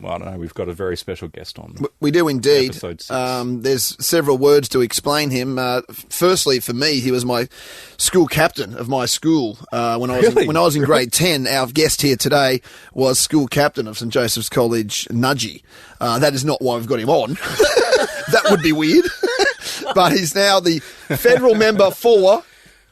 I don't know, we've got a very special guest on. We do indeed. Episode 6. There's several words to explain him. Firstly, for me, he was my school captain of my school. When I was in grade 10, our guest here today was school captain of St Joseph's College, Nudgee. That is not why we've got him on. That would be weird. But he's now the federal member for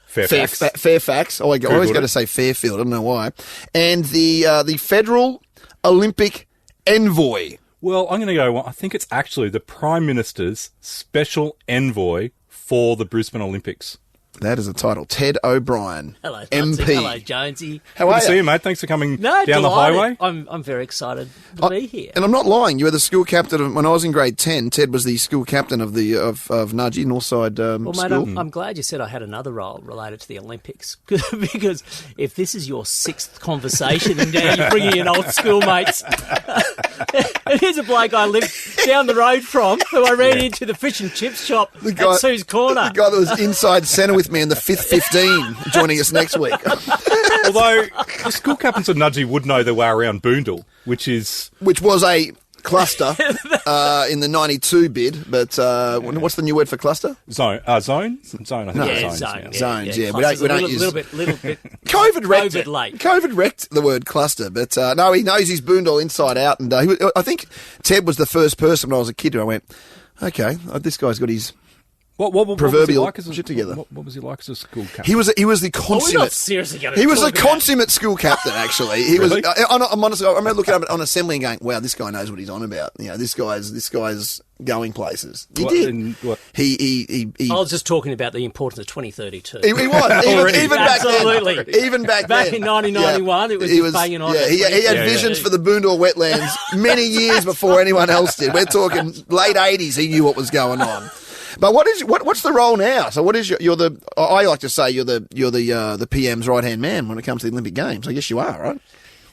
Fairfax. Oh, I always got to say Fairfield. I don't know why. And the federal Olympic envoy. Well, I'm going to go, I think it's actually the Prime Minister's special envoy for the Brisbane Olympics. That is the title. Ted O'Brien, Hello, MP. Hello, Jonesy. How are Good to see you? you, mate. Thanks for coming Delighted. down the highway. I'm very excited to be here. And I'm not lying. You were the school captain when I was in grade 10. Ted was the school captain of Nudgee, Northside Well, mate, school. I'm glad you said I had another role related to the Olympics because if this is your 6th conversation and now you're bringing in old schoolmates, and here's a bloke I lived down the road from who I ran into the fish and chips shop at Sue's Corner. The guy that was inside centre with me in the 5th 15 joining us next week. Although the school captains of Nudgee would know their way around Boondall, which was a cluster in the 92 bid, but what's the new word for cluster? Zone. I think it's Zone. Zones, yeah. Clusters We don't a use... little bit COVID wrecked COVID late. COVID wrecked the word cluster, but no, he knows his Boondall inside out. And I think Ted was the first person when I was a kid who I went, okay, this guy's got his... What proverbial was he like as shit together. What was he like as a school captain? He was the We're not consummate. seriously going to He was talk a about- consummate school captain. Actually, he Really? was. I'm honestly, I remember looking up on assembly and going, "Wow, this guy knows what he's on about." You know, this guy's going places. He did. He I was just talking about the importance of 2032. He was even back Absolutely. then. Even back then. in 1991, it was he just banging on. Yeah, he had visions for the Boondall wetlands many years before anyone else did. We're talking late 80s. He knew what was going on. But what's the role now? So what is I like to say you're the PM's right hand man when it comes to the Olympic Games. I guess you are, right?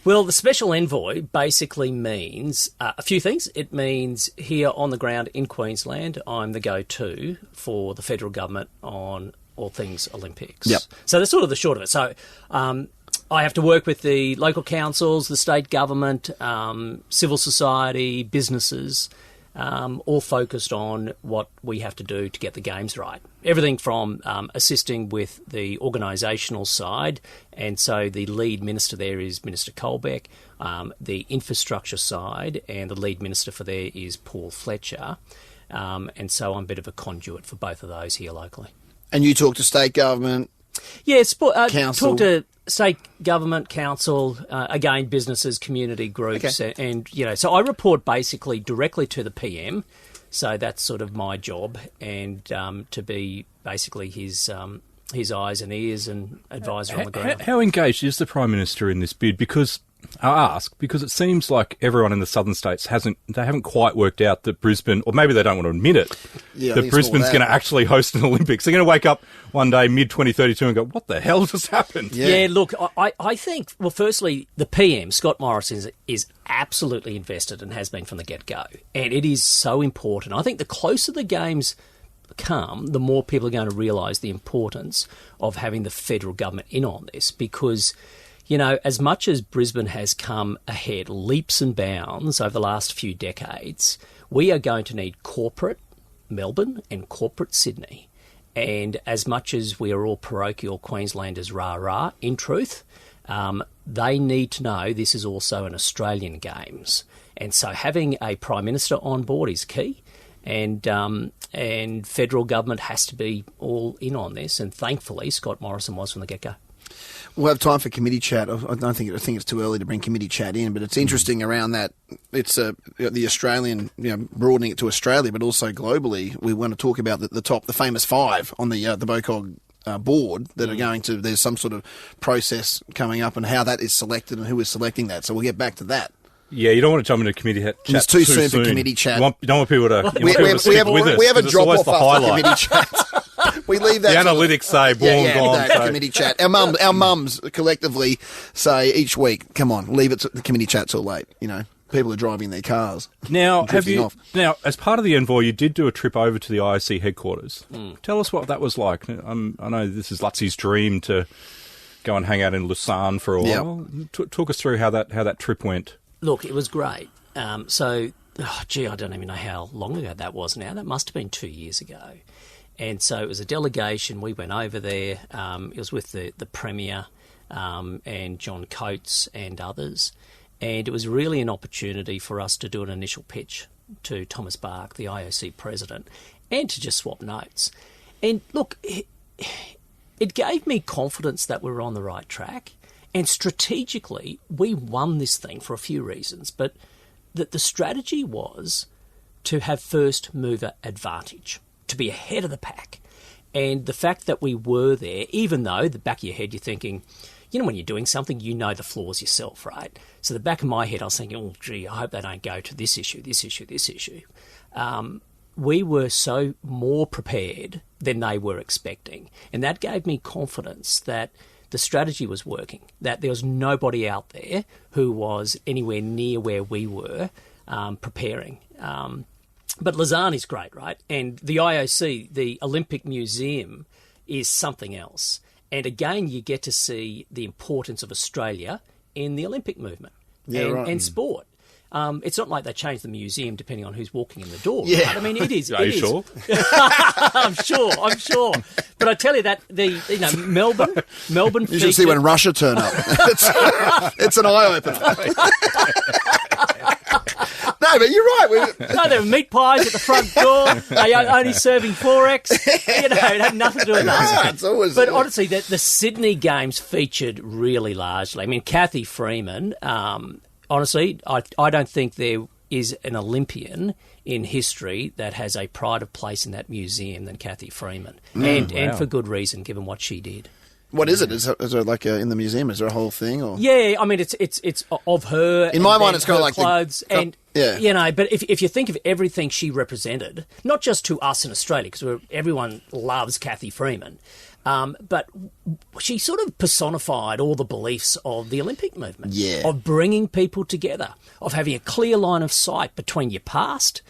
Well, the special envoy basically means a few things. It means here on the ground in Queensland, I'm the go-to for the federal government on all things Olympics. Yep. So that's sort of the short of it. So I have to work with the local councils, the state government, civil society, businesses, all focused on what we have to do to get the games right. Everything from assisting with the organisational side, and so the lead minister there is Minister Colbeck, the infrastructure side, and the lead minister for there is Paul Fletcher, and so I'm a bit of a conduit for both of those here locally. And you talk to state government, council. Talk to state government, council, again, businesses, community groups, and so I report basically directly to the PM. So that's sort of my job, and to be basically his eyes and ears and advisor on the ground. How engaged is the Prime Minister in this bid? Because I ask because it seems like everyone in the southern states haven't quite worked out that Brisbane, or maybe they don't want to admit it, that Brisbane's going to actually host an Olympics. They're going to wake up one day mid-2032 and go, what the hell just happened? Yeah, look, I think, well, firstly, the PM, Scott Morrison, is absolutely invested and has been from the get-go. And it is so important. I think the closer the games come, the more people are going to realise the importance of having the federal government in on this, because as much as Brisbane has come ahead leaps and bounds over the last few decades, we are going to need corporate Melbourne and corporate Sydney. And as much as we are all parochial Queenslanders rah-rah, in truth, they need to know this is also an Australian Games. And so having a Prime Minister on board is key. And federal government has to be all in on this. And thankfully, Scott Morrison was from the get-go. We'll have time for committee chat. I think it's too early to bring committee chat in, but it's interesting around that. It's the Australian, broadening it to Australia, but also globally. We want to talk about the famous 5 on the BOCOG board that are going to. There's some sort of process coming up and how that is selected and who is selecting that. So we'll get back to that. Yeah, you don't want to jump into committee chat It's too soon for committee chat. You don't want people to. We have a drop off after committee chat. We leave that. The analytics say, gone. So. Committee chat. Our mums collectively say each week, come on, leave it to the committee chat till late. People are driving their cars. Now, as part of the envoy, you did do a trip over to the IOC headquarters. Tell us what that was like. I know this is Lutzie's dream to go and hang out in Lausanne for a while. Talk us through how that trip went. Look, it was great. I don't even know how long ago that was now. That must have been 2 years ago. And so it was a delegation. We went over there. It was with the Premier and John Coates and others. And it was really an opportunity for us to do an initial pitch to Thomas Bach, the IOC president, and to just swap notes. And look, it gave me confidence that we were on the right track. And strategically, we won this thing for a few reasons. But that the strategy was to have first mover advantage, to be ahead of the pack. And the fact that we were there, even though the back of your head you're thinking, when you're doing something, you know the flaws yourself, right? So the back of my head, I was thinking, I hope they don't go to this issue. We were so more prepared than they were expecting. And that gave me confidence that the strategy was working, that there was nobody out there who was anywhere near where we were preparing. But Lausanne is great, right? And the IOC, the Olympic Museum, is something else. And again, you get to see the importance of Australia in the Olympic movement and sport. It's not like they change the museum depending on who's walking in the door. Yeah. Right? I mean, it is. Are you sure? I'm sure. But I tell you that Melbourne. You should see when Russia turn up. It's an eye opener. No, but you're right. No, there were meat pies at the front door. They only serving 4X. It had nothing to do with us. But honestly, the Sydney Games featured really largely. I mean, Cathy Freeman. Honestly, I don't think there is an Olympian in history that has a pride of place in that museum than Cathy Freeman, and for good reason, given what she did. What is it? Is there like in the museum? Is there a whole thing? Or? Yeah, I mean it's of her. In my mind, it's kind of like clothes But if you think of everything she represented, not just to us in Australia, because everyone loves Cathy Freeman, but she sort of personified all the beliefs of the Olympic movement, of bringing people together, of having a clear line of sight between your past,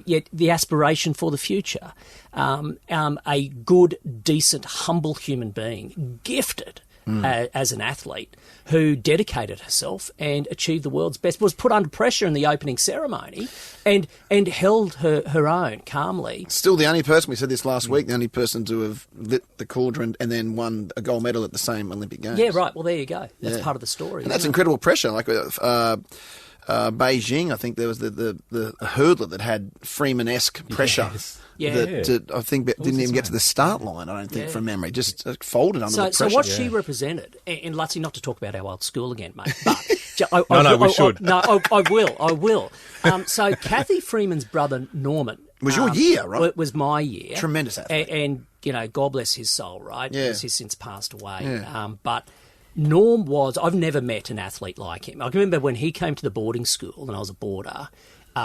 yet the aspiration for the future. A good, decent, humble human being, gifted as an athlete, who dedicated herself and achieved the world's best, was put under pressure in the opening ceremony and held her own calmly. Still the only person, we said this last week, the only person to have lit the cauldron and then won a gold medal at the same Olympic Games. Yeah, right. Well, there you go. That's part of the story. And that's incredible pressure. Like Beijing, I think there was the hurdler that had Freeman-esque pressure. That I think didn't even get to the start line, I don't think, from memory. Just folded under the pressure. So what she represented, and Lutzy, not to talk about our old school again, mate, but... we should. I will. So Cathy Freeman's brother, Norman... Was your year, right? It was my year. Tremendous athlete. And God bless his soul, right? Yeah. Because he's since passed away. Yeah. But Norm I've never met an athlete like him. I can remember when he came to the boarding school, and I was a boarder...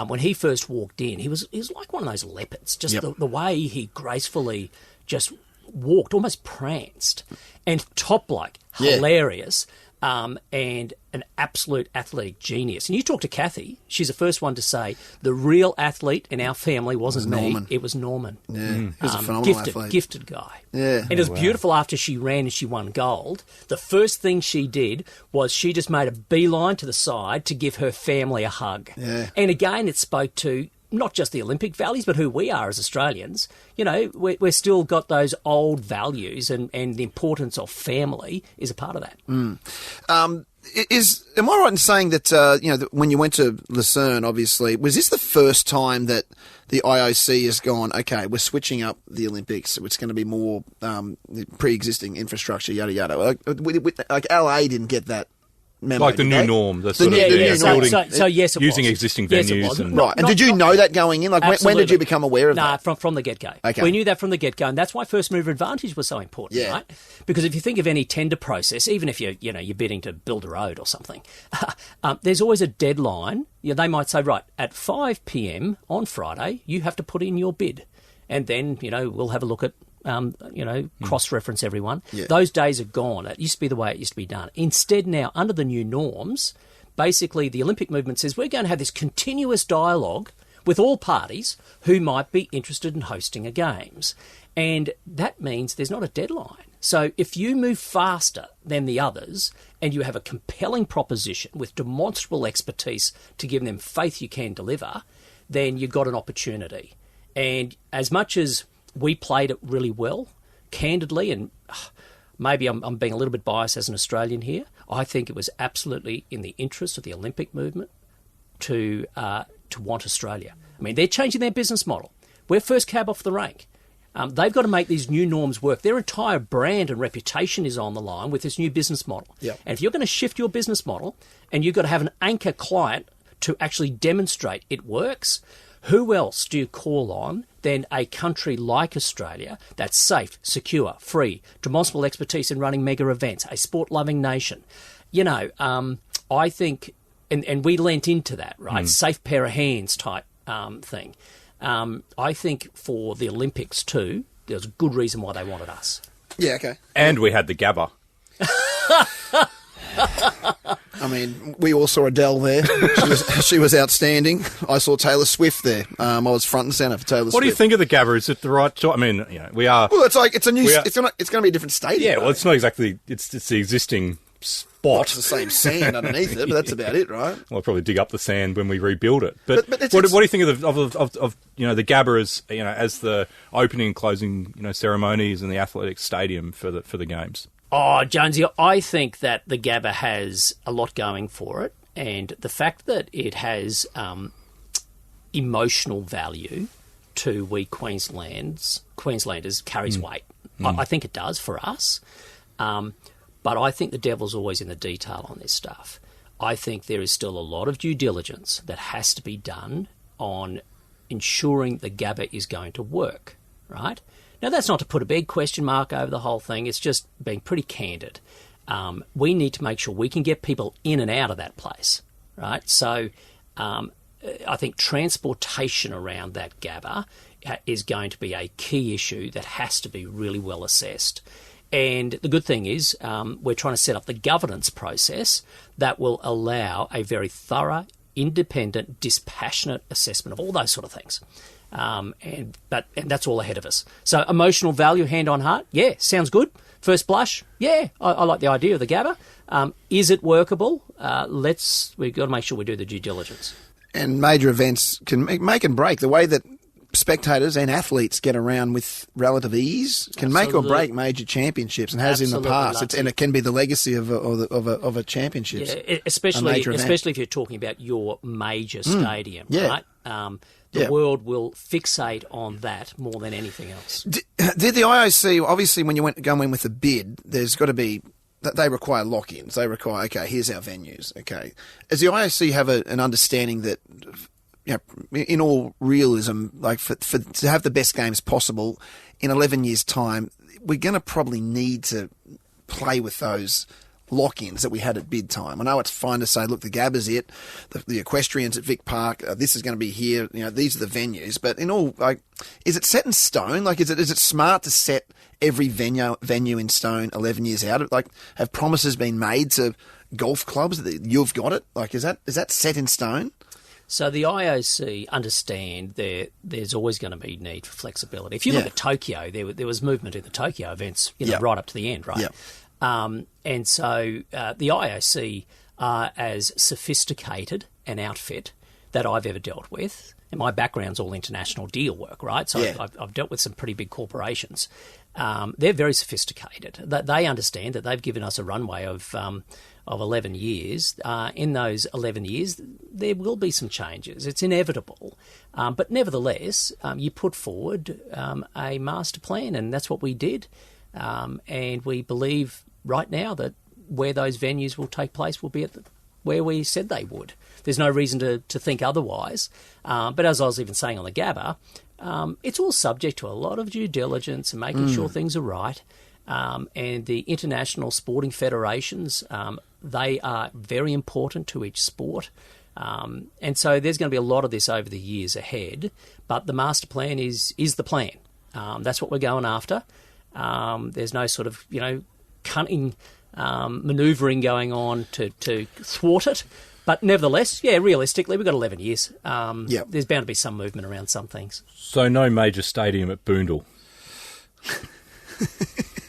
when he first walked in, he was like one of those leopards. Just the way he gracefully just walked, almost pranced, and top bloke, hilarious, and an absolute athletic genius. And you talk to Cathy, she's the first one to say the real athlete in our family wasn't me, it was Norman. Yeah, he was a phenomenal athlete. Gifted guy. Yeah. And it was beautiful after she ran and she won gold. The first thing she did was she just made a beeline to the side to give her family a hug. Yeah. And again, it spoke to not just the Olympic values, but who we are as Australians. We're still got those old values, and the importance of family is a part of that. Am I right in saying that when you went to Lausanne, obviously, was this the first time that the IOC has gone, okay, we're switching up the Olympics, it's going to be more pre-existing infrastructure, yada yada? Like LA didn't get that memo, like the new norm, the new norm. So yes, it using was. existing Yes, venues, right. And did you know that going in? Like when did you become aware of that? From the get-go. Okay. We knew that from the get-go, and that's why first mover advantage was so important, right? Because if you think of any tender process, even if you're bidding to build a road or something, there's always a deadline. They might say, right, at 5 p.m. on Friday, you have to put in your bid, and then we'll have a look at. Cross-reference everyone. Yeah. Those days are gone. It used to be the way it used to be done. Instead now, under the new norms, basically the Olympic movement says we're going to have this continuous dialogue with all parties who might be interested in hosting a Games. And that means there's not a deadline. So if you move faster than the others and you have a compelling proposition with demonstrable expertise to give them faith you can deliver, then you've got an opportunity. And as much as we played it really well, candidly, and maybe I'm being a little bit biased as an Australian here, I think it was absolutely in the interest of the Olympic movement to want Australia. I mean, they're changing their business model. We're first cab off the rank. They've got to make these new norms work. Their entire brand and reputation is on the line with this new business model. Yep. And if you're going to shift your business model and you've got to have an anchor client to actually demonstrate it works, who else do you call on than a country like Australia that's safe, secure, free, demonstrable expertise in running mega events, a sport-loving nation? You know, I think, and we lent into that, right? Safe pair of hands type thing. I think for the Olympics too, there's a good reason why they wanted us. Yeah, okay. And we had the Gabba. I mean, we all saw Adele there. She was outstanding. I saw Taylor Swift there. I was front and centre for Taylor Swift. What do you think of the Gabba? Is it the right choice? I mean, you know, we are. Well, it's like it's going to be a different stadium. Yeah, well, it's not exactly. It's the existing spot. It's the same sand underneath it, but that's about it, right? Well, I'll probably dig up the sand when we rebuild it. But what do you think of you know, the Gabba as, you know, as the opening and closing, you know, ceremonies and the athletic stadium for the games? Oh, Jonesy, I think that the Gabba has a lot going for it, and the fact that it has emotional value to we Queenslanders carries weight. I think it does for us. But I think the devil's always in the detail on this stuff. I think there is still a lot of due diligence that has to be done on ensuring the Gabba is going to work, right? Now, that's not to put a big question mark over the whole thing. It's just being pretty candid. We need to make sure we can get people in and out of that place, right? So I think transportation around that Gabba is going to be a key issue that has to be really well assessed. And the good thing is we're trying to set up the governance process that will allow a very thorough, independent, dispassionate assessment of all those sort of things. And that's all ahead of us. So emotional value, hand on heart, yeah, sounds good. First blush, yeah, I like the idea of the Gabba. Is it workable? We've got to make sure we do the due diligence. And major events can make and break. The way that spectators and athletes get around with relative ease can make or break major championships, and has in the past. And it can be the legacy of a championship. Yeah, especially if you're talking about your major stadium, right? The world will fixate on that more than anything else. Did the IOC, obviously when you go in with a bid, there's got to be, they require lock-ins. They require, okay, here's our venues. Okay. Does the IOC have an understanding that, you know, in all realism, like to have the best games possible in 11 years' time, we're going to probably need to play with those lock-ins that we had at bid time. I know it's fine to say, look, the Gabba's it, the equestrians at Vic Park, this is going to be here, you know, these are the venues. But in all, like, is it set in stone? Like, is it smart to set every venue in stone 11 years out? Like, have promises been made to golf clubs that you've got it? Like, is that set in stone? So the IOC understand there's always going to be need for flexibility. If you look at Tokyo, there was movement in the Tokyo events, right up to the end, right? Yeah. And so the IOC are as sophisticated an outfit that I've ever dealt with. And my background's all international deal work, right? So I've dealt with some pretty big corporations. They're very sophisticated. They understand that they've given us a runway of 11 years. In those 11 years, there will be some changes. It's inevitable. But nevertheless, you put forward a master plan, and that's what we did. And we believe right now that where those venues will take place will be at where we said they would. There's no reason to think otherwise. But as I was even saying on the Gabba, it's all subject to a lot of due diligence and making sure things are right. And the international sporting federations, they are very important to each sport. And so there's going to be a lot of this over the years ahead. But the master plan is the plan. That's what we're going after. There's no sort of, cunning manoeuvring going on to thwart it. But nevertheless, realistically, we've got 11 years. There's bound to be some movement around some things. So no major stadium at Boondall?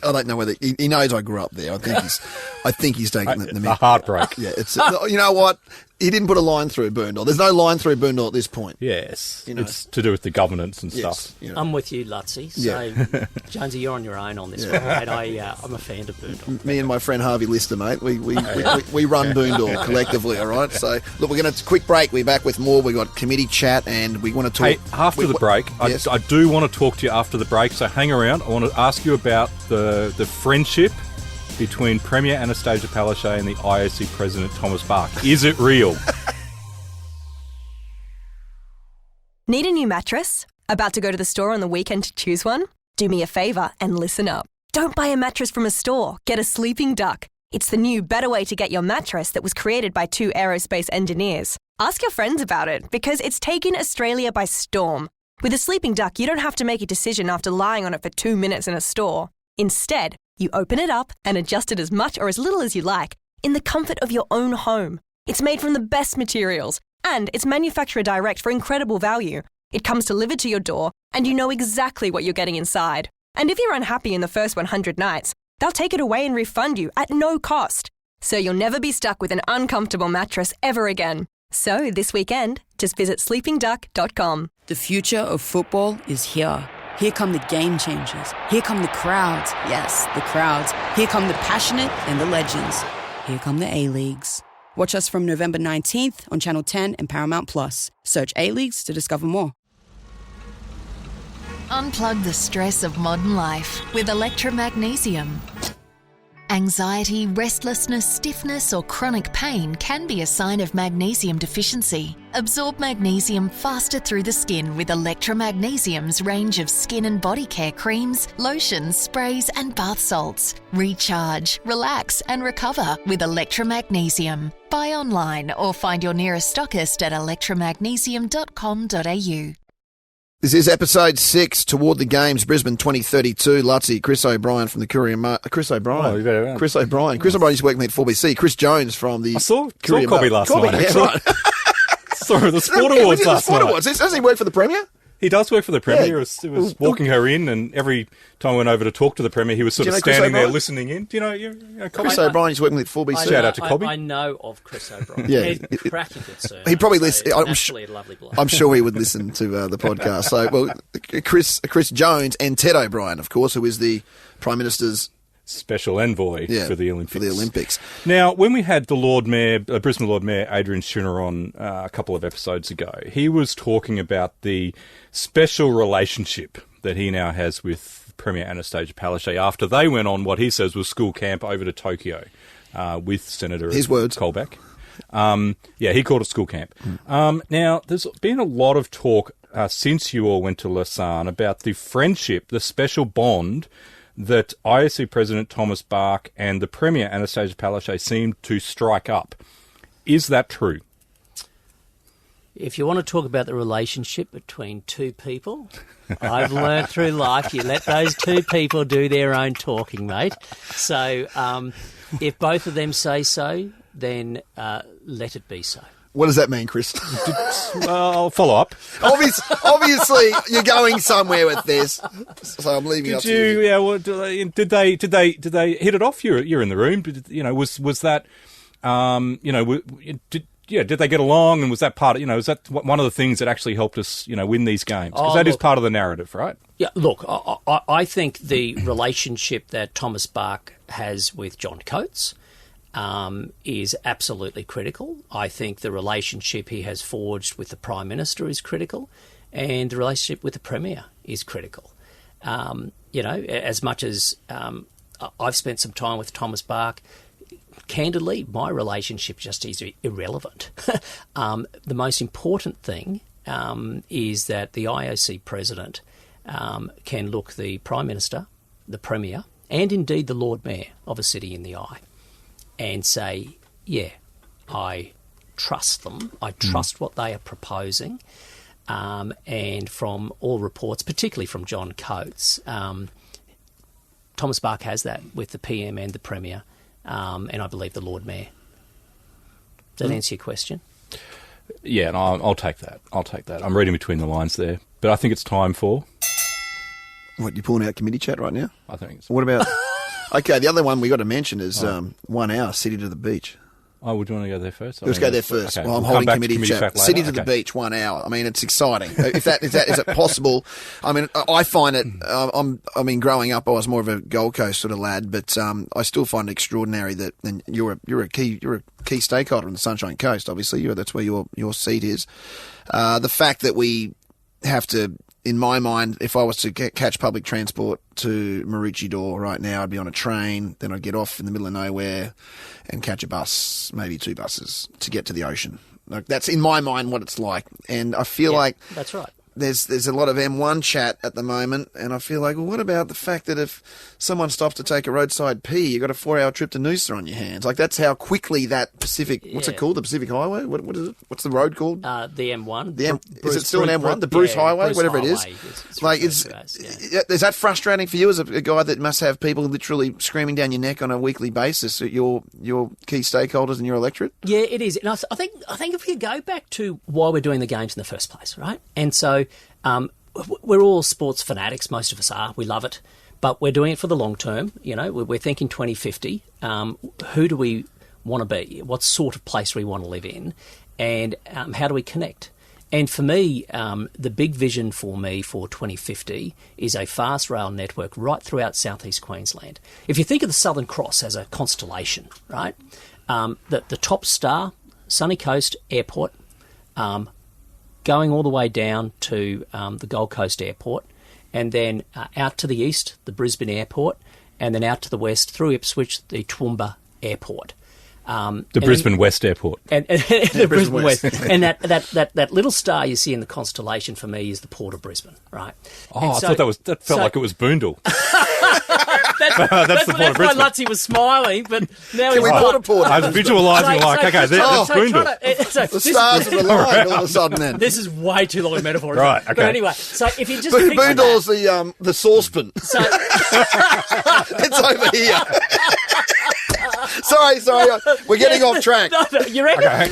I don't know whether he knows I grew up there. I think he's taking the heartbreak. Yeah, it's you know what? He didn't put a line through Boondall. There's no line through Boondall at this point. Yes, it's to do with the governance and stuff. You know. I'm with you, Lutzy. So, Jonesy, you're on your own on this one, mate. I'm a fan of Boondall. Me and my friend Harvey Lister, mate. We run Boondall collectively. All right. So look, we're going to quick break. We're back with more. We got committee chat, and we want to talk. Hey, after the break, yes. I do want to talk to you after the break. So hang around. I want to ask you about the friendship between Premier Anastasia Palaszczuk and the IOC President Thomas Bach. Is it real? Need a new mattress? About to go to the store on the weekend to choose one? Do me a favour and listen up. Don't buy a mattress from a store. Get a Sleeping Duck. It's the new, better way to get your mattress that was created by 2 aerospace engineers. Ask your friends about it because it's taken Australia by storm. With a Sleeping Duck, you don't have to make a decision after lying on it for 2 minutes in a store. Instead, you open it up and adjust it as much or as little as you like in the comfort of your own home. It's made from the best materials and it's manufacturer direct for incredible value. It comes delivered to your door and you know exactly what you're getting inside. And if you're unhappy in the first 100 nights, they'll take it away and refund you at no cost. So you'll never be stuck with an uncomfortable mattress ever again. So this weekend, just visit sleepingduck.com. The future of football is here. Here come the game changers. Here come the crowds. Yes, the crowds. Here come the passionate and the legends. Here come the A-Leagues. Watch us from November 19th on Channel 10 and Paramount+. Search A-Leagues to discover more. Unplug the stress of modern life with electromagnesium. Anxiety, restlessness, stiffness or chronic pain can be a sign of magnesium deficiency. Absorb magnesium faster through the skin with Electromagnesium's range of skin and body care creams, lotions, sprays and bath salts. Recharge, relax and recover with Electromagnesium. Buy online or find your nearest stockist at electromagnesium.com.au. This is episode 6, Toward the Games, Brisbane 2032. Lutzy, Chris O'Brien from the Courier. Chris O'Brien. Oh, you better. Chris O'Brien. Chris O'Brien used to work with me at 4BC. Chris Jones from the Courier. Cobby last night. Yeah, right. Sorry, the Sport Awards last night. Doesn't he work for the Premier? He does work for the Premier. Yeah. He was walking her in, and every time I went over to talk to the Premier, he was sort of standing there listening in. Do you know Chris O'Brien is working with 4BC. Shout out to Cobby. I know of Chris O'Brien. Yeah. Cracking good sir. He probably listens. Naturally a lovely bloke. I'm sure he would listen to the podcast. So, well, Chris Jones and Ted O'Brien, of course, who is the Prime Minister's special envoy for the Olympics. Now, when we had the Lord Mayor, Brisbane Lord Mayor Adrian Schooner on a couple of episodes ago, he was talking about the special relationship that he now has with Premier Anastasia Palaszczuk after they went on what he says was school camp over to Tokyo with Senator Colbeck. He called it school camp. Now, there's been a lot of talk since you all went to Lausanne about the friendship, the special bond that IOC President Thomas Bach and the Premier Anastasia Palaszczuk seemed to strike up. Is that true? If you want to talk about the relationship between two people, I've learned through life you let those two people do their own talking, mate. So if both of them say so, then let it be so. What does that mean, Chris? I'll follow up. Obviously, you're going somewhere with this, so I'm leaving it up to you. Yeah. Well, did they hit it off? You're in the room. Was that? Did they get along? And was that part of? Was that one of the things that actually helped us? Win these games because is part of the narrative, right? Yeah. Look, I think the relationship that Thomas Bach has with John Coates is absolutely critical. I think the relationship he has forged with the Prime Minister is critical, and the relationship with the Premier is critical. As much as I've spent some time with Thomas Bach, candidly, my relationship just is irrelevant. The most important thing is that the IOC President can look the Prime Minister, the Premier, and indeed the Lord Mayor of a city in the eye and say, yeah, I trust them. I trust what they are proposing. And from all reports, particularly from John Coates, Thomas Bach has that with the PM and the Premier, and I believe the Lord Mayor. Does that answer your question? Yeah, and I'll take that. I'm reading between the lines there. But I think it's time for... What, you're pulling out committee chat right now? I think so. What about Okay, the other one we got to mention is 1 hour, City to the Beach. Oh, would you want to go there first? Let's go there first. Okay. Well, I'm We'll holding come back to committee chat. later. City to the Beach, 1 hour. I mean, it's exciting. Is it possible? I mean, I find it. Growing up, I was more of a Gold Coast sort of lad, but I still find it extraordinary that, and you're a key stakeholder on the Sunshine Coast. Obviously, that's where your seat is. The fact that we have to. In my mind, if I was to catch public transport to Maroochydore right now, I'd be on a train, then I'd get off in the middle of nowhere and catch a bus, maybe 2 buses, to get to the ocean. Like, that's, in my mind, what it's like. And I feel like... That's right. There's a lot of M1 chat at the moment, and I feel like, well, what about the fact that if someone stops to take a roadside pee, you've got a 4-hour trip to Noosa on your hands? Like, that's how quickly that Pacific... What's it called? The Pacific Highway? What is it? What's the road called? The M1. Is it still an M1? The Bruce Highway? Bruce whatever Highway it is. Is that frustrating for you as a guy that must have people literally screaming down your neck on a weekly basis, your key stakeholders in your electorate? Yeah, it is. And I think if we go back to why we're doing the games in the first place, right? And so... we're all sports fanatics, most of us are. We love it. But we're doing it for the long term. You know, we're thinking 2050. Who do we want to be? What sort of place do we want to live in? And how do we connect? And for me, the big vision for me for 2050 is a fast rail network right throughout southeast Queensland. If you think of the Southern Cross as a constellation, right? The top star, Sunny Coast Airport, going all the way down to the Gold Coast Airport, and then out to the east, the Brisbane Airport, and then out to the west through Ipswich, the Toowoomba Airport. The Brisbane West Airport. And the Brisbane West. And that little star you see in the constellation for me is the Port of Brisbane, right? Oh, I thought that felt like it was Boondall. That's the Port of Brisbane. why Lutzy was smiling, but now Can we port a port? I was visualising that's Boondall. The stars have aligned all of a sudden then. This is way too long a metaphor. Right, okay. But anyway, so if you just Boondall's the saucepan. So, it's over here. Sorry, we're getting off track. No, you reckon? Okay,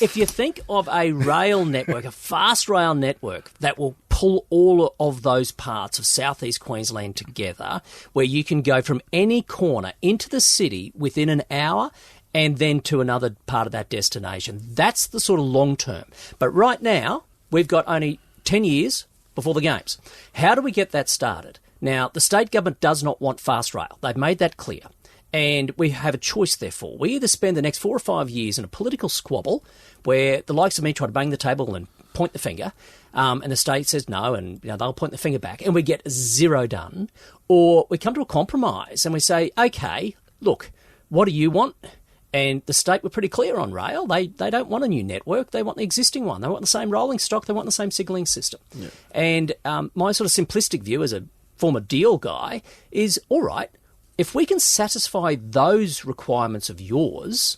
If you think of a rail network, a fast rail network that will pull all of those parts of southeast Queensland together, where you can go from any corner into the city within an hour and then to another part of that destination. That's the sort of long term. But right now, we've got only 10 years before the Games. How do we get that started? Now, the state government does not want fast rail. They've made that clear. And we have a choice, therefore. We either spend the next 4 or 5 years in a political squabble where the likes of me try to bang the table and point the finger, and the state says no, and they'll point the finger back, and we get zero done. Or we come to a compromise and we say, OK, look, what do you want? And the state were pretty clear on rail. They don't want a new network. They want the existing one. They want the same rolling stock. They want the same signalling system. Yeah. And my sort of simplistic view as a former deal guy is, all right, if we can satisfy those requirements of yours,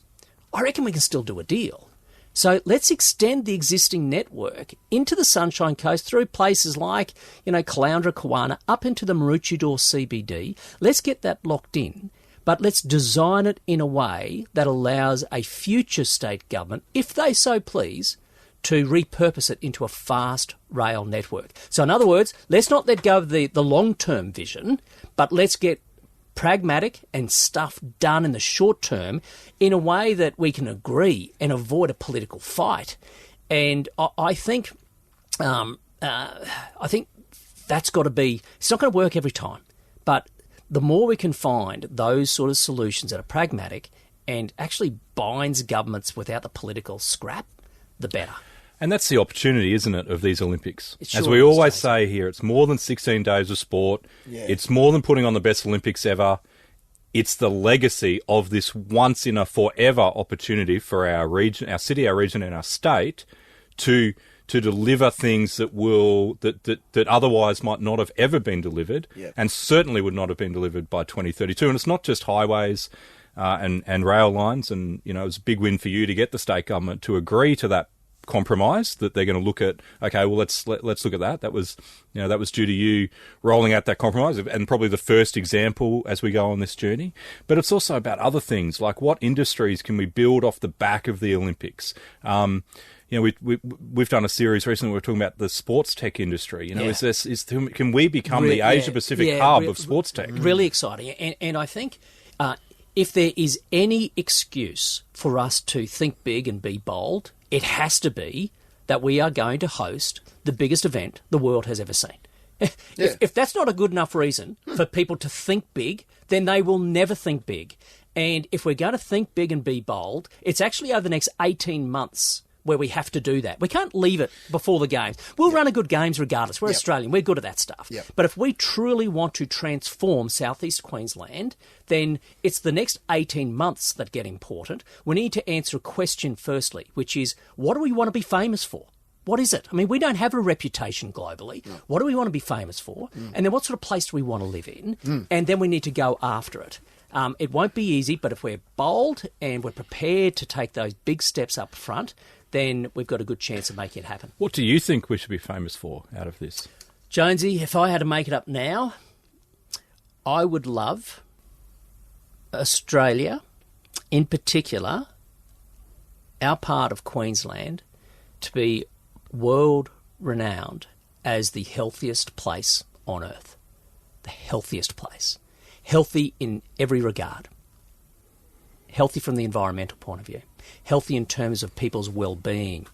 I reckon we can still do a deal. So let's extend the existing network into the Sunshine Coast through places like, Caloundra, Kawana, up into the Maroochydore CBD. Let's get that locked in, but let's design it in a way that allows a future state government, if they so please, to repurpose it into a fast rail network. So in other words, let's not let go of the long-term vision, but let's get pragmatic and stuff done in the short term in a way that we can agree and avoid a political fight. And I think that's got to be... It's not going to work every time, but the more we can find those sort of solutions that are pragmatic and actually binds governments without the political scrap, the better. And that's the opportunity, isn't it, of these Olympics? Sure As we always say here, it's more than 16 days of sport. Yeah. It's more than putting on the best Olympics ever. It's the legacy of this once-in-a-forever opportunity for our region, our city, our region and our state to deliver things that otherwise might not have ever been delivered, and certainly would not have been delivered by 2032. And it's not just highways and rail lines. And, it was a big win for you to get the state government to agree to that compromise, that they're going to look at, okay, well, let's look at that. That was due to you rolling out that compromise, and probably the first example as we go on this journey. But it's also about other things, like what industries can we build off the back of the Olympics? we've done a series recently where we're talking about the sports tech industry. Can we become the Asia Pacific hub of sports tech? Really exciting. And I think if there is any excuse for us to think big and be bold, it has to be that we are going to host the biggest event the world has ever seen. If that's not a good enough reason for people to think big, then they will never think big. And if we're going to think big and be bold, it's actually over the next 18 months where we have to do that. We can't leave it before the games. We'll run a good games regardless. We're Australian. We're good at that stuff. But if we truly want to transform southeast Queensland, then it's the next 18 months that get important. We need to answer a question firstly, which is, what do we want to be famous for? What is it? I mean, we don't have a reputation globally. No. What do we want to be famous for? And then what sort of place do we want to live in? And then we need to go after it. It won't be easy, but if we're bold and we're prepared to take those big steps up front, then we've got a good chance of making it happen. What do you think we should be famous for out of this? Jonesy, if I had to make it up now, I would love Australia, in particular, our part of Queensland, to be world-renowned as the healthiest place on earth. The healthiest place. Healthy in every regard. Healthy from the environmental point of view. Healthy in terms of people's well-being,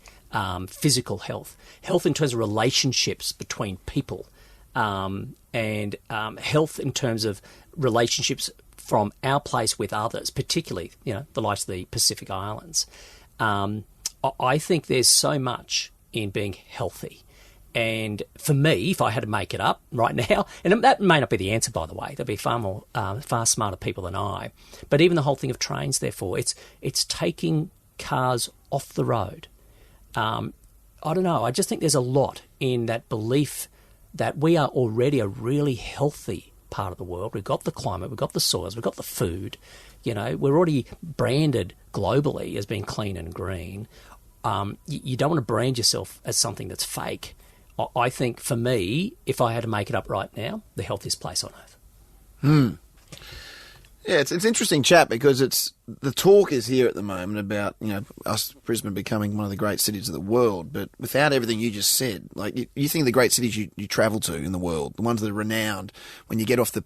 physical health. Health in terms of relationships between people. And health in terms of relationships from our place with others, particularly, the likes of the Pacific Islands. I think there's so much in being healthy. And for me, if I had to make it up right now, and that may not be the answer, by the way, there'll be far smarter people than I. But even the whole thing of trains, therefore, it's taking cars off the road. I don't know. I just think there's a lot in that belief that we are already a really healthy part of the world. We've got the climate, we've got the soils, we've got the food. We're already branded globally as being clean and green. You don't want to brand yourself as something that's fake. I think, for me, if I had to make it up right now, the healthiest place on earth. Yeah, it's an interesting chat because the talk is here at the moment about us Brisbane becoming one of the great cities of the world, but without everything you just said, like you think of the great cities you travel to in the world, the ones that are renowned. When you get off a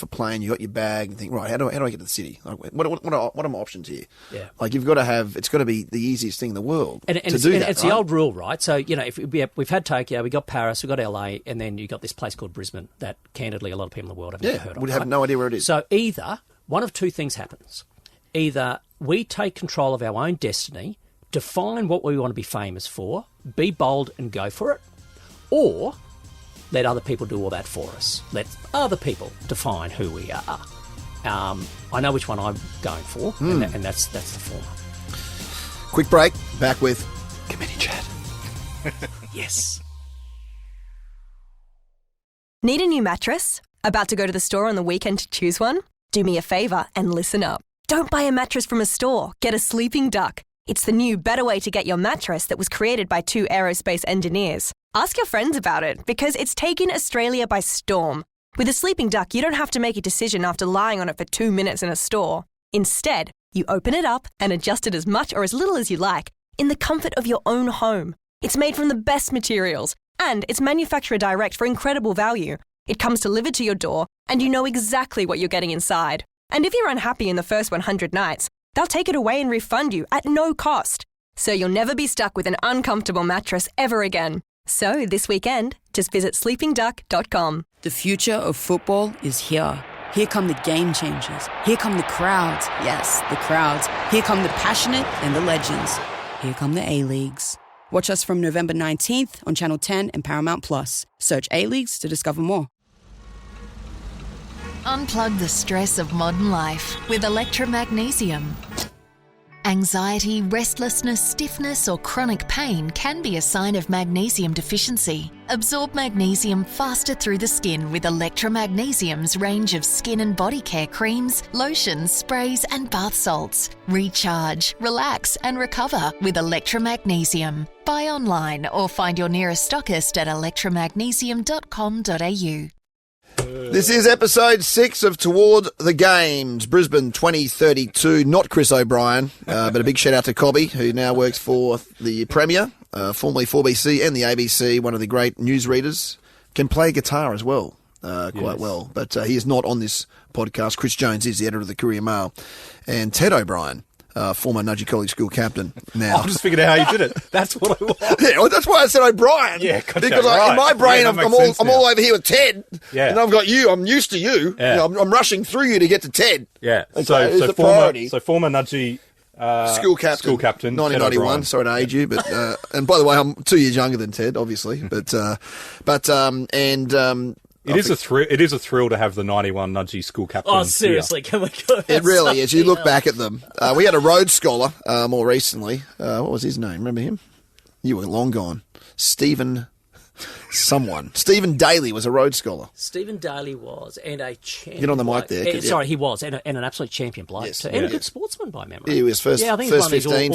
plane, you got your bag and think, right, how do I get to the city? Like, what are my options here? Yeah, like you've got to have. It's got to be the easiest thing in the world to do that. It's right? the old rule, right? So if we've had Tokyo, we got Paris, we got LA, and then you got this place called Brisbane that, candidly, a lot of people in the world have never heard of. Would have no idea where it is. So either one of two things happens. Either we take control of our own destiny, define what we want to be famous for, be bold and go for it, or let other people do all that for us. Let other people define who we are. I know which one I'm going for, and that's the former. Quick break, back with Committee Chat. Yes. Need a new mattress? About to go to the store on the weekend to choose one? Do me a favour and listen up. Don't buy a mattress from a store. Get a Sleeping Duck. It's the new, better way to get your mattress that was created by 2 aerospace engineers. Ask your friends about it because it's taken Australia by storm. With a Sleeping Duck, you don't have to make a decision after lying on it for 2 minutes in a store. Instead, you open it up and adjust it as much or as little as you like in the comfort of your own home. It's made from the best materials and it's manufacturer direct for incredible value. It comes delivered to your door, and you know exactly what you're getting inside. And if you're unhappy in the first 100 nights, they'll take it away and refund you at no cost. So you'll never be stuck with an uncomfortable mattress ever again. So this weekend, just visit sleepingduck.com. The future of football is here. Here come the game changers. Here come the crowds. Yes, the crowds. Here come the passionate and the legends. Here come the A-Leagues. Watch us from November 19th on Channel 10 and Paramount+. Search A-Leagues to discover more. Unplug the stress of modern life with electromagnesium. Anxiety, restlessness, stiffness, or chronic pain can be a sign of magnesium deficiency. Absorb magnesium faster through the skin with electromagnesium's range of skin and body care creams, lotions, sprays, and bath salts. Recharge, relax, and recover with electromagnesium. Buy online or find your nearest stockist at electromagnesium.com.au. This is episode 6 of Toward the Games, Brisbane 2032. Not Chris O'Brien, but a big shout out to Cobby, who now works for the Premier, formerly 4BC and the ABC, one of the great newsreaders. Can play guitar as well, quite well. But he is not on this podcast. Chris Jones is the editor of the Courier Mail. And Ted O'Brien, former Nudgee College school captain. Now, I just figured out how you did it. That's what I was. Yeah, well, that's why I said O'Brien. Yeah, gotcha, because right. in my brain, I'm all over here with Ted. Yeah. And I've got you. I'm used to you. Yeah. You know, I'm rushing through you to get to Ted. Yeah. Okay, So former Nudgee school captain, 1991. Sorry to age you, but and by the way, I'm 2 years younger than Ted, obviously. It is a thrill to have the 91 Nudgee school captain. Oh, seriously, here. can we go? It really is. You look back at them. We had a Rhodes Scholar more recently. What was his name? Remember him? You were long gone. Stephen Daly was a Rhodes Scholar. Stephen Daly was, and a champion. Get on the mic there. Sorry, he was, and an absolute champion bloke. Yes, too. And a good sportsman by memory. He was first 15,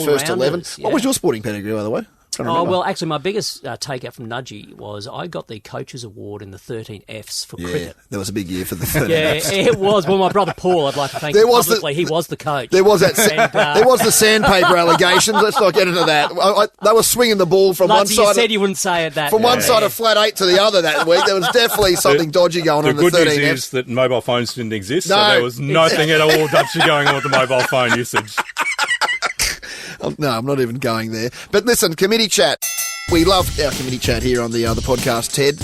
first 11. What was your sporting pedigree, by the way? Well, actually, my biggest takeout from Nudgee was I got the Coaches Award in the 13 Fs for cricket. That was a big year for the 13 Fs. It was. Well, my brother Paul, I'd like to thank him publicly. He was the coach. There was that. There was the sandpaper allegations. Let's not get into that. They were swinging the ball from one side. You said you wouldn't say it that. From one side of flat 8 to the other that week. There was definitely something dodgy going on in the 13 Fs. The good news is that mobile phones didn't exist, so there was nothing at all dodgy going on with the mobile phone usage. No, I'm not even going there. But listen, committee chat. We love our committee chat here on the podcast, Ted.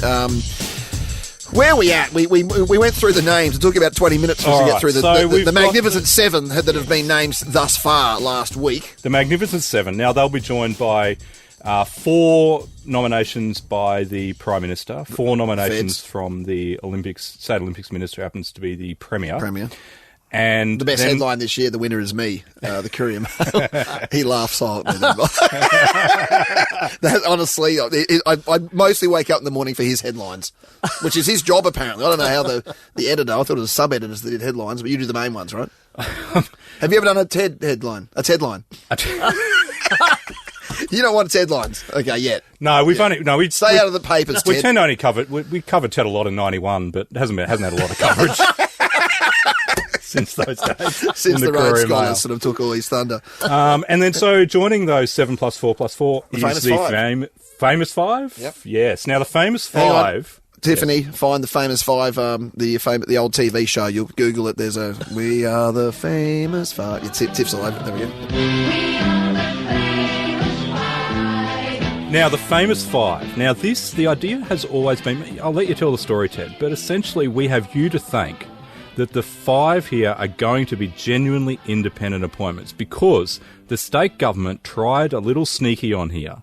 Where are we at? We went through the names. It took about 20 minutes for us to get through the Magnificent Seven that have been named thus far last week. The Magnificent Seven. Now, they'll be joined by 4 nominations by the Prime Minister, 4 nominations from the State Olympics Minister, happens to be the Premier. And the best headline this year, the winner is me, the Courier Mail. He laughs silently. Honestly, I mostly wake up in the morning for his headlines, which is his job apparently. I don't know how the editor, I thought it was sub-editors that did headlines, but you do the main ones, right? Have you ever done a TED headline? A TEDline? You don't want headlines, okay? Yet no, we stay out of the papers. We Ted. tend to only cover. We covered TED a lot in '91, but it hasn't had a lot of coverage. Since those days. Since the Rhodes Scholars sort of took all his thunder. And then so joining those 7 + 4 + 4 is the famous 5? Yep. Yes. Now the famous 5... Tiffany, find the famous 5, the old TV show. You'll Google it. There's a We Are the Famous 5. Your tips all over. There we go. Now, the famous 5. Now, the idea has always been... I'll let you tell the story, Ted, but essentially we have you to thank that the 5 here are going to be genuinely independent appointments because the state government tried a little sneaky on here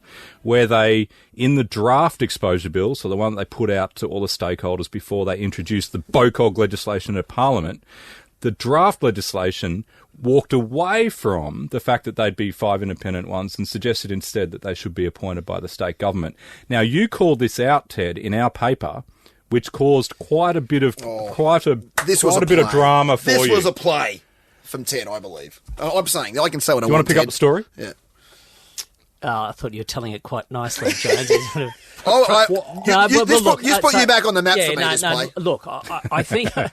where they, in the draft exposure bill, so the one that they put out to all the stakeholders before they introduced the BOCOG legislation at Parliament, the draft legislation walked away from the fact that they'd be 5 independent ones and suggested instead that they should be appointed by the state government. Now, you called this out, Ted, in our paper, which caused quite a bit of drama for you. This was a play from Ted, I believe. I'm saying I can say what I want. You want to pick up the story? Yeah. I thought you were telling it quite nicely, Jones. Just put you back on the map for me. This play. Look, I think I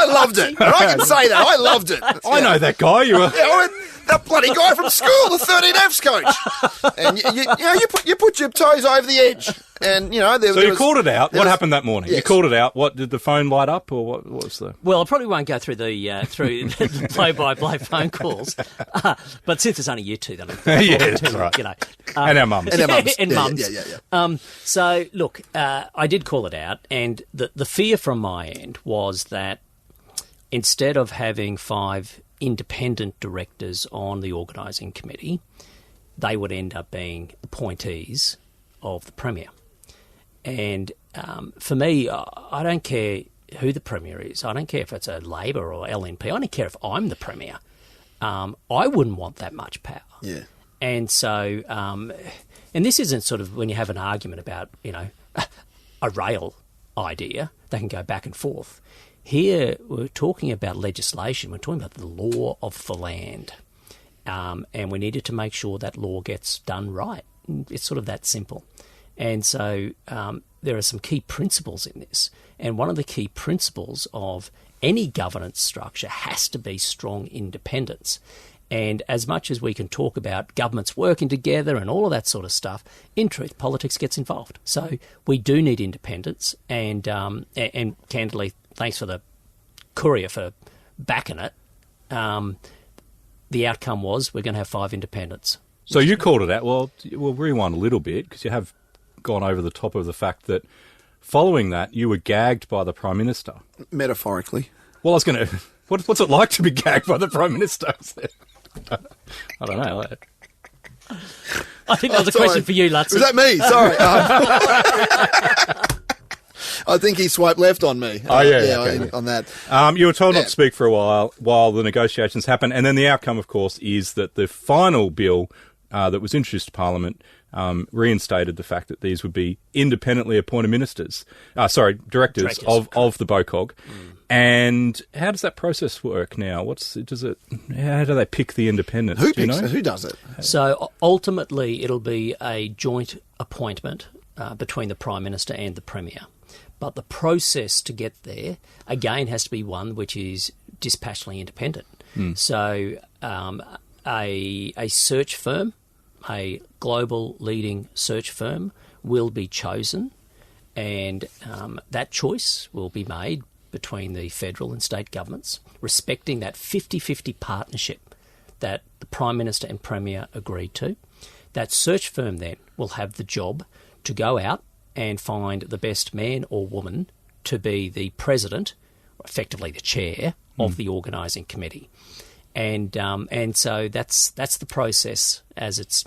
loved it. And I can say that I loved it. I know that guy. That bloody guy from school, the 13Fs coach. And you put your toes over the edge. And you called it out. What happened that morning? Yes. You called it out. What did the phone light up, or what was the? Well, I probably won't go through the play-by-play phone calls, but since it's only you two, then that's right. And our mums, and mums. Yeah. So look, I did call it out, and the fear from my end was that instead of having 5 independent directors on the Organising Committee, they would end up being appointees of the Premier. And for me, I don't care who the Premier is. I don't care if it's a Labor or LNP. I don't care if I'm the Premier. I wouldn't want that much power. Yeah. And so, and this isn't sort of when you have an argument about, a rail idea, they can go back and forth. Here, we're talking about legislation. We're talking about the law of the land. And we needed to make sure that law gets done right. It's sort of that simple. And so there are some key principles in this. And one of the key principles of any governance structure has to be strong independence. And as much as we can talk about governments working together and all of that sort of stuff, in truth, politics gets involved. So we do need independence. And candidly, thanks for the Courier for backing it. The outcome was we're going to have 5 independents. So you called it out. Well, we'll rewind a little bit because you have gone over the top of the fact that following that, you were gagged by the Prime Minister. Metaphorically. Well, I was going to... What's it like to be gagged by the Prime Minister? I don't know. I think that was a question for you, Lutz. Was that me? Sorry. I think he swiped left on me. Okay. On that. You were told not to speak for a while the negotiations happened, and then the outcome, of course, is that the final bill that was introduced to Parliament reinstated the fact that these would be independently appointed directors of the BOCOG. And how does that process work now? How do they pick the independents? Who does it? So ultimately, it'll be a joint appointment between the Prime Minister and the Premier. But the process to get there, again, has to be one which is dispassionately independent. So a search firm, a global leading search firm, will be chosen, and that choice will be made between the federal and state governments, respecting that 50-50 partnership that the Prime Minister and Premier agreed to. That search firm then will have the job to go out and find the best man or woman to be the president, or effectively the chair, of the Organising Committee. And so that's the process as it's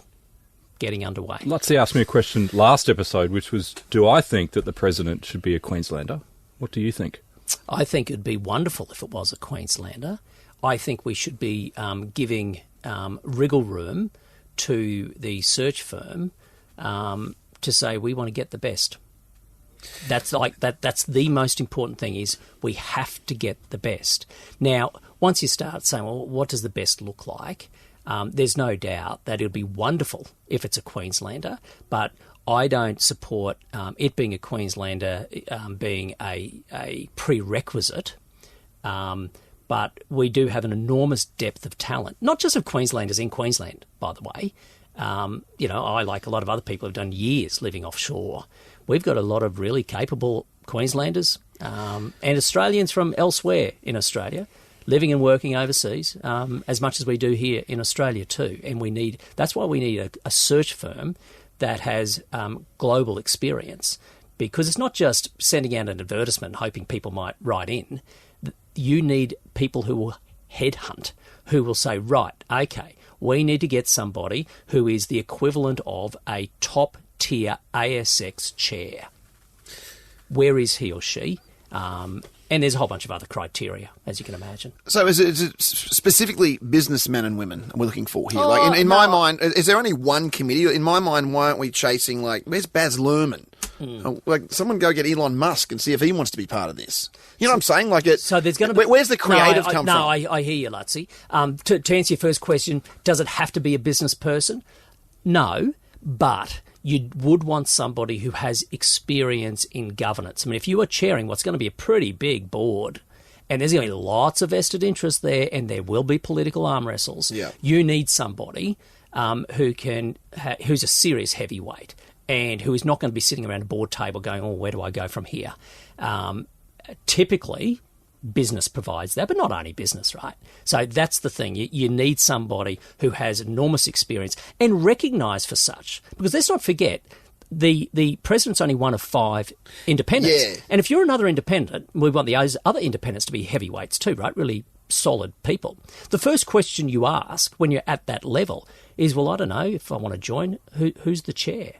getting underway. Lutz asked me a question last episode, which was, do I think that the president should be a Queenslander? What do you think? I think it'd be wonderful if it was a Queenslander. I think we should be giving wriggle room to the search firm to say we want to get the best. That's the most important thing, is we have to get the best. Now, once you start saying, well, what does the best look like? There's no doubt that it'll be wonderful if it's a Queenslander, but I don't support it being a Queenslander being a prerequisite, but we do have an enormous depth of talent, not just of Queenslanders in Queensland, by the way. I, like a lot of other people, have done years living offshore. We've got a lot of really capable Queenslanders and Australians from elsewhere in Australia, living and working overseas, as much as we do here in Australia too. And that's why we need a search firm that has global experience, because it's not just sending out an advertisement and hoping people might write in. You need people who will headhunt, who will say, right, okay, we need to get somebody who is the equivalent of a top-tier ASX chair. Where is he or she? And there's a whole bunch of other criteria, as you can imagine. So is it specifically businessmen and women we're looking for here? Like in my mind, is there only one committee? In my mind, why aren't we chasing, where's Baz Luhrmann? Someone go get Elon Musk and see if he wants to be part of this. You know what I'm saying? So there's going to be... Where's the creative come from? No, I hear you, Lutzy. To answer your first question, does it have to be a business person? No, but you would want somebody who has experience in governance. I mean, if you are chairing what's going to be a pretty big board, and there's going to be lots of vested interest there, and there will be political arm wrestles, you need somebody who's a serious heavyweight and who is not going to be sitting around a board table going, where do I go from here? Typically, business provides that, but not only business, right? So that's the thing. You need somebody who has enormous experience and recognised for such. Because let's not forget, the president's only one of 5 independents. Yeah. And if you're another independent, we want the other independents to be heavyweights too, right? Really solid people. The first question you ask when you're at that level is, well, I don't know if I want to join, who's the chair?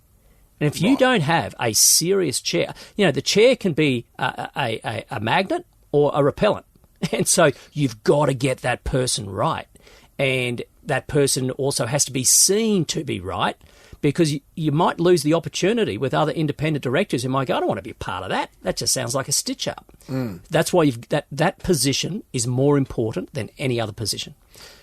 And if you don't have a serious chair, the chair can be a magnet or a repellent. And so you've got to get that person right. And that person also has to be seen to be right, because you might lose the opportunity with other independent directors who might go, I don't want to be a part of that. That just sounds like a stitch-up. That's why that position is more important than any other position.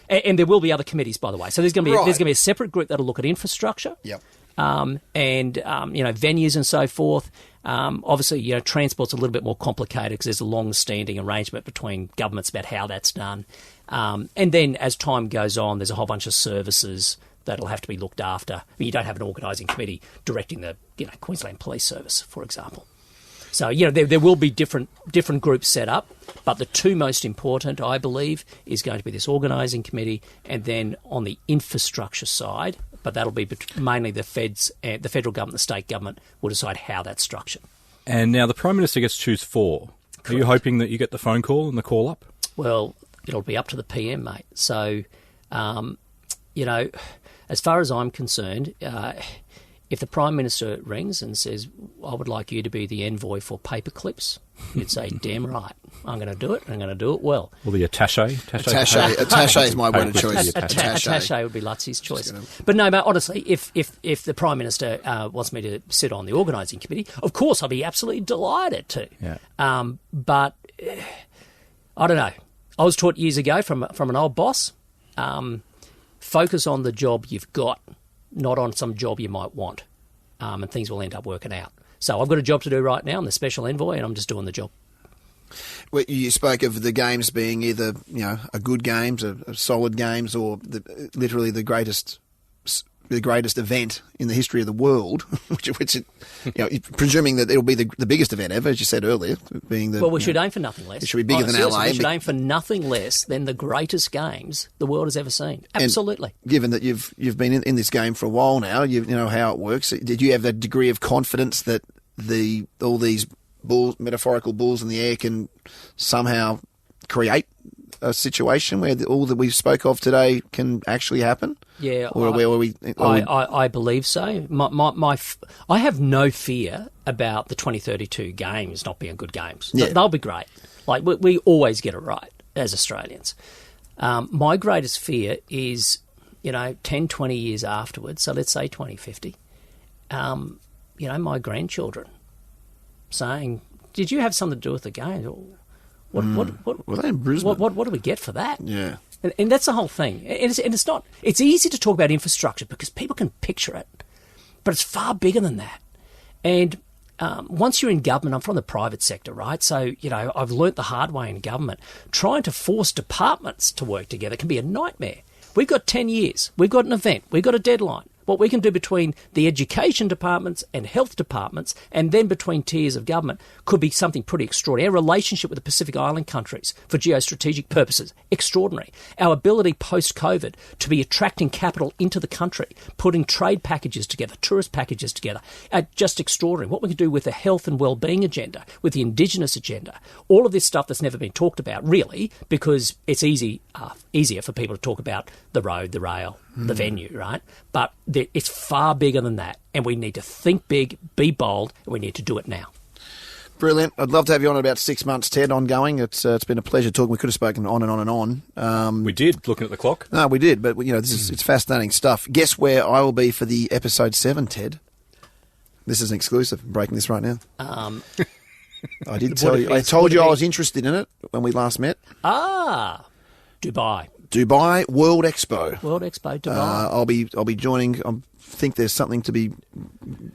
And there will be other committees, by the way. So there's going to be a separate group that'll look at infrastructure. Yep. and venues and so forth. Obviously, transport's a little bit more complicated because there's a long-standing arrangement between governments about how that's done. And then as time goes on, there's a whole bunch of services that'll have to be looked after. You don't have an organising committee directing the Queensland Police Service, for example. So, there will be different groups set up, but the two most important, I believe, is going to be this organising committee, and then on the infrastructure side, but that'll be mainly the feds, and the federal government, the state government will decide how that's structured. And now the Prime Minister gets to choose 4. Correct. Are you hoping that you get the phone call and the call up? Well, it'll be up to the PM, mate. So, as far as I'm concerned, if the Prime Minister rings and says, I would like you to be the envoy for paper clips, you'd say, damn right, I'm going to do it, and I'm going to do it well. Well, the attaché? Attaché is my word of choice. Attaché would be Lutzie's choice. But no, mate, honestly, if the Prime Minister wants me to sit on the organising committee, of course I'll be absolutely delighted to. Yeah. But I don't know. I was taught years ago from an old boss, focus on the job you've got, not on some job you might want, and things will end up working out. So I've got a job to do right now. I'm the special envoy, and I'm just doing the job. Well, you spoke of the games being either a good games, a solid games, or literally the greatest event in the history of the world, which presuming that it'll be the biggest event ever, as you said earlier, being the. Well, we should aim for nothing less. It should be bigger than LA. We should aim for nothing less than the greatest games the world has ever seen. Absolutely. And given that you've been in this game for a while now, you know how it works. Did you have that degree of confidence that all these metaphorical balls in the air can somehow create a situation where all that we spoke of today can actually happen? Yeah, I believe so. I have no fear about the 2032 games not being good games. Yeah. They'll be great. Like we always get it right as Australians. My greatest fear is, 10, 20 years afterwards. So let's say 2050. My grandchildren saying, "Did you have something to do with the game?" What? Well, they're in Brisbane. What do we get for that? Yeah. And that's the whole thing. And it's not. It's easy to talk about infrastructure because people can picture it, but it's far bigger than that. And once you're in government, I'm from the private sector, right? So I've learnt the hard way in government. Trying to force departments to work together can be a nightmare. We've got 10 years. We've got an event. We've got a deadline. What we can do between the education departments and health departments and then between tiers of government could be something pretty extraordinary. Our relationship with the Pacific Island countries for geostrategic purposes, extraordinary. Our ability post-COVID to be attracting capital into the country, putting trade packages together, tourist packages together, just extraordinary. What we can do with the health and well-being agenda, with the Indigenous agenda, all of this stuff that's never been talked about, really, because it's easier for people to talk about the road, the rail, the venue, right? But it's far bigger than that, and we need to think big, be bold, and we need to do it now. Brilliant. I'd love to have you on in about 6 months, Ted, ongoing. It's been a pleasure talking. We could have spoken on and on and on. We did, looking at the clock. No, we did, but it's fascinating stuff. Guess where I will be for the episode 7, Ted? This is an exclusive. I'm breaking this right now. I did tell you. I told you I was interested in it when we last met. Dubai World Expo. Dubai. I'll be joining. I think there's something to be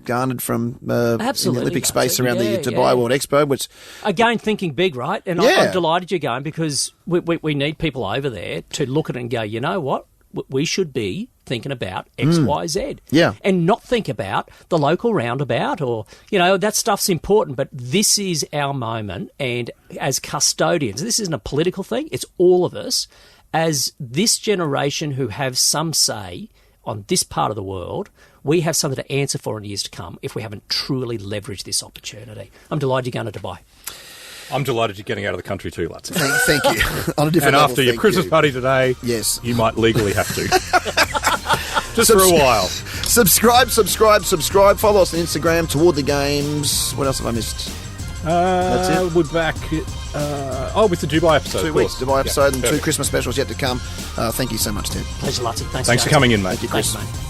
garnered from in the Olympic space around the Dubai World Expo, which again thinking big, right? And I'm delighted you're going because we need people over there to look at it and go, you know what, we should be thinking about X, Y, Z. Yeah. And not think about the local roundabout or, that stuff's important, but this is our moment. And as custodians, this isn't a political thing. It's all of us. As this generation who have some say on this part of the world, we have something to answer for in years to come if we haven't truly leveraged this opportunity. I'm delighted you're going to Dubai. I'm delighted you're getting out of the country too, Lutz. Thank you. On a different and level, after your Christmas party today, yes, you might legally have to. Just for a while. Subscribe. Follow us on Instagram, Toward the Games. What else have I missed? That's it. We're back with the Dubai episode. 2 weeks, Dubai episode, and 2 Christmas specials yet to come. Thank you so much, Tim. Pleasure, Lutz. Thanks for coming in, mate. Thank you, Chris. Thanks, mate.